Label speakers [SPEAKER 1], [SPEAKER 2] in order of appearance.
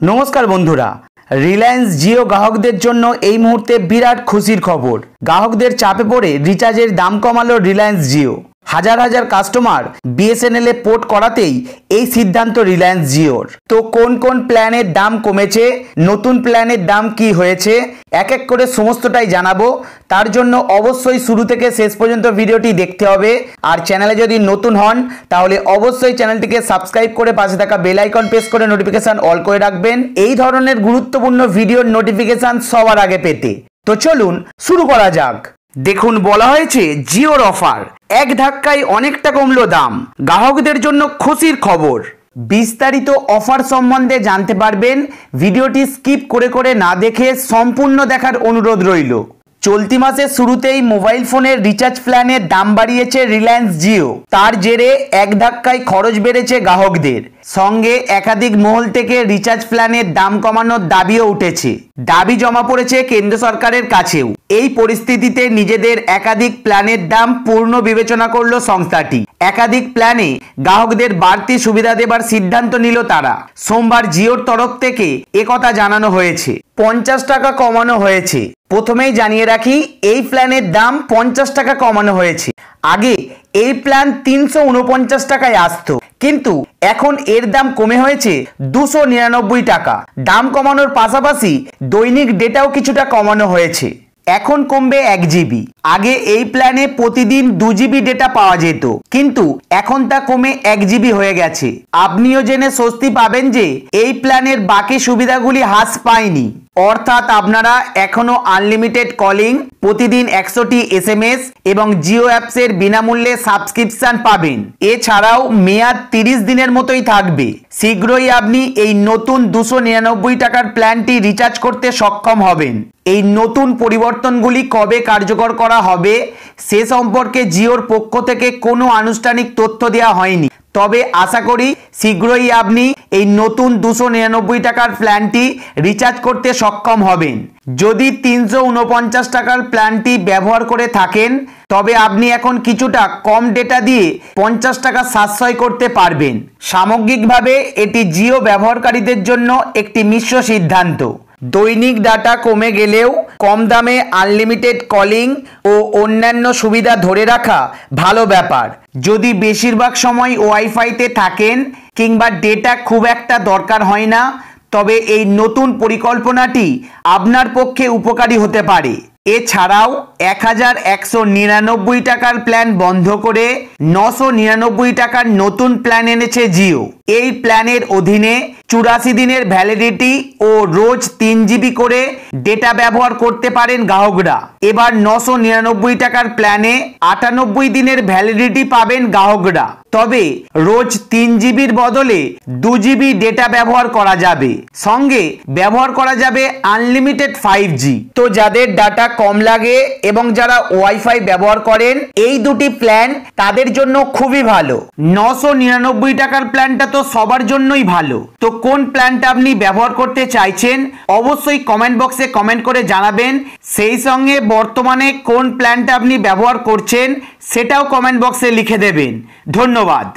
[SPEAKER 1] नमस्कार बंधुरा रिलायंस जिओ ग्राहकদের জন্য এই মুহূর্তে বিরাট খুশির খবর। গ্রাহকদের চাপে পড়ে রিচার্জের দাম কমালো রিলায়েন্স জিও। হাজার হাজার কাস্টমার বিএসএনএল এ পোর্ট করাতেই এই সিদ্ধান্ত রিলায়েন্স জিওর। তো কোন কোন প্ল্যানের দাম কমেছে, নতুন প্ল্যানের দাম কি হয়েছে, এক এক করে সমস্তটাই জানাবো। তার জন্য অবশ্যই শুরু থেকে শেষ পর্যন্ত ভিডিওটি দেখতে হবে। আর চ্যানেলে যদি নতুন হন তাহলে অবশ্যই চ্যানেলটিকে সাবস্ক্রাইব করে পাশে থাকা বেল আইকন প্রেস করে নোটিফিকেশন অল করে রাখবেন এই ধরনের গুরুত্বপূর্ণ ভিডিওর নোটিফিকেশন সবার আগে পেতে। তো চলুন শুরু করা যাক। দেখুন, বলা হয়েছে জিওর অফার, এক ধাক্কায় অনেকটা কমলো দাম, গ্রাহকদের জন্য খুশির খবর। বিস্তারিত অফার সম্বন্ধে জানতে পারবেন। ভিডিওটি স্কিপ করে করে না দেখে সম্পূর্ণ দেখার অনুরোধ রইল। চলতি মাসের শুরুতেই মোবাইল ফোনের রিচার্জ প্ল্যানের দাম বাড়িয়েছে রিলায়েন্স জিও। তার জেরে এক ধাক্কায় খরচ বেড়েছে গ্রাহকদের, সঙ্গে একাধিক মহল থেকে রিচার্জ প্ল্যানের দাম কমানোর দাবিও উঠেছে। দাবি জমা পড়েছে কেন্দ্র সরকারের কাছেও। এই পরিস্থিতিতে নিজেদের একাধিক প্ল্যানের দাম পূর্ণ বিবেচনা করলো সংস্থাটি। একাধিক প্ল্যানে গ্রাহকদের বাড়তি সুবিধা দেবার সিদ্ধান্ত নিল তারা। সোমবার জিওর তরফ থেকে একথা জানানো হয়েছে। 50 টাকা কমানো হয়েছে। প্রথমেই জানিয়ে রাখি, এই প্ল্যানের দাম 50 টাকা কমানো হয়েছে। আগে এই প্ল্যান 349 টাকায় আসতো, কিন্তু এখন এর দাম কমে হয়েছে 299 টাকা। দাম কমানোর পাশাপাশি দৈনিক ডেটাও কিছুটা কমানো হয়েছে। এখন কমবে 1 জিবি। আগে এই প্ল্যানে প্রতিদিন 2 জিবি ডেটা পাওয়া যেত, কিন্তু এখন তা কমে 1 জিবি হয়ে গেছে। আপনিও জেনে স্বস্তি পাবেন যে এই প্ল্যানের বাকি সুবিধাগুলি হ্রাস পায়নি। অর্থাৎ আপনারা এখনো আনলিমিটেড কলিং, প্রতিদিন 100টি SMS এবং জিও অ্যাপসের বিনামূল্যে সাবস্ক্রিপশন পাবেন। এছাড়াও মেয়াদ 30 দিনের মতোই থাকবে। শীঘ্রই আপনি এই নতুন 299 টাকার প্ল্যানটি রিচার্জ করতে সক্ষম হবেন। এই নতুন পরিবর্তনগুলি কবে কার্যকর করা হবে সে সম্পর্কে জিওর পক্ষ থেকে কোনো আনুষ্ঠানিক তথ্য দেওয়া হয়নি। তবে আশা করি শীঘ্রই আপনি এই নতুন 299 টাকার প্ল্যানটি রিচার্জ করতে সক্ষম হবেন। যদি 349 টাকার প্ল্যানটি ব্যবহার করে থাকেন তবে আপনি এখন কিছুটা কম ডেটা দিয়ে 50 টাকা সাশ্রয় করতে পারবেন। সামগ্রিকভাবে এটি জিও ব্যবহারকারীদের জন্য একটি মিশ্র সিদ্ধান্ত। দৈনিক ডাটা কমে গেলেও কম দামে আনলিমিটেড কলিং ও অন্যান্য সুবিধা ধরে রাখা ভালো ব্যাপার। যদি বেশিরভাগ সময় ওয়াইফাইতে থাকেন কিংবা ডেটা খুব একটা দরকার হয় না, তবে এই নতুন পরিকল্পনাটি আপনার পক্ষে উপকারী হতে পারে। এছাড়াও 1199 টাকার প্ল্যান বন্ধ করে 999 টাকার নতুন প্ল্যান এনেছে জিও। এই প্ল্যানের অধীনে 84 দিনের ভ্যালিডিটি ও রোজ 3 জিবি করে ডেটা ব্যবহার করতে পারেন গ্রাহকরা। এবার 999 টাকার প্ল্যানে 98 দিনের ভ্যালিডিটি পাবেন গ্রাহকরা। তবে রোজ 3 জিবির বদলে 2 জিবি ডেটা ব্যবহার করা যাবে। সঙ্গে ব্যবহার করা যাবে আনলিমিটেড 5G। তো যাদের ডাটা কম লাগে এবং যারা ওয়াইফাই ব্যবহার করেন, এই দুটি প্ল্যান তাদের জন্য খুবই ভালো। 999 টাকার প্ল্যানটা তো সবার জন্যই ভালো। তো কোন প্ল্যানটা আপনি ব্যবহার করতে চাইছেন অবশ্যই কমেন্ট বক্সে কমেন্ট করে জানাবেন। সেই সঙ্গে বর্তমানে কোন প্ল্যানটা আপনি ব্যবহার করছেন সেটাও কমেন্ট বক্সে লিখে দেবেন। ধন্যবাদ।